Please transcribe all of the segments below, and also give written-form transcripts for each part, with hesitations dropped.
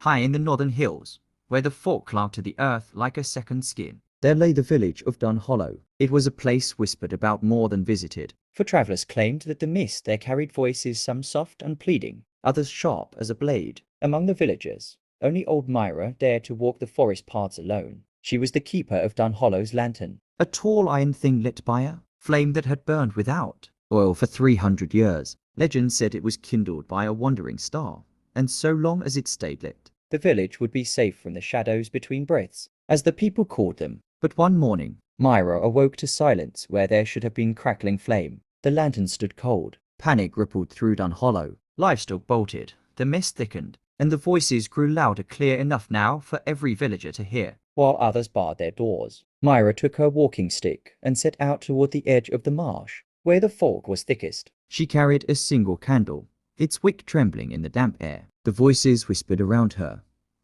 high in the northern hills, where the fog clung to the earth like a second skin. There lay the village of Dunhollow. It was a place whispered about more than visited, for travellers claimed that the mist there carried voices, some soft and pleading, others sharp as a blade. Among the villagers, only old Myra dared to walk the forest paths alone. She was the keeper of Dunhollow's lantern, A tall iron thing lit by a flame that had burned without oil for 300 years. Legend said it was kindled by a wandering star, and so long as it stayed lit, the village would be safe from the shadows between breaths, as the people called them. but one morning, Myra awoke to silence where there should have been crackling flame. The lantern stood cold. panic rippled through Dunhollow. Livestock bolted, the mist thickened, and the voices grew louder, clear enough now for every villager to hear. While others barred their doors, Myra took her walking stick and set out toward the edge of the marsh, where the fog was thickest. She carried a single candle, its wick trembling in the damp air. The voices whispered around her.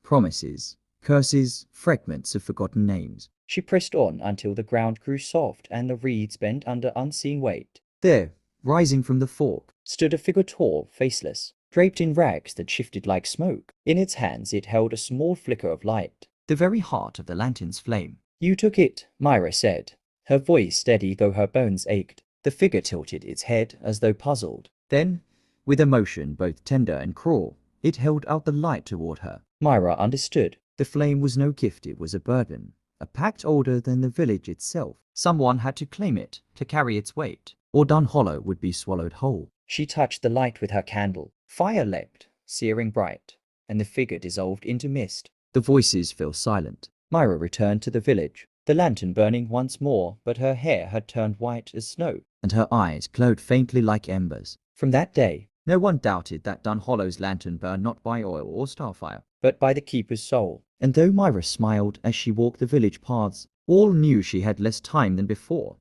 Promises, curses, fragments of forgotten names. She pressed on until the ground grew soft and the reeds bent under unseen weight. There, rising from the fog, Stood a figure tall, faceless, draped in rags that shifted like smoke. In its hands it held a small flicker of light. the very heart of the lantern's flame. "You took it," Myra said, her voice steady though her bones ached. The figure tilted its head as though puzzled. Then, with emotion both tender and cruel, it held out the light toward her. Myra understood. The flame was no gift, it was a burden, a pact older than the village itself. Someone had to claim it, to carry its weight, or Dunhollow would be swallowed whole. She touched the light with her candle. Fire leapt, searing bright, and the figure dissolved into mist. The voices fell silent. Myra returned to the village, the lantern burning once more, but her hair had turned white as snow, and her eyes glowed faintly like embers. From that day, no one doubted that Dunhollow's lantern burned not by oil or starfire, but by the keeper's soul. and though Myra smiled as she walked the village paths, all knew she had less time than before.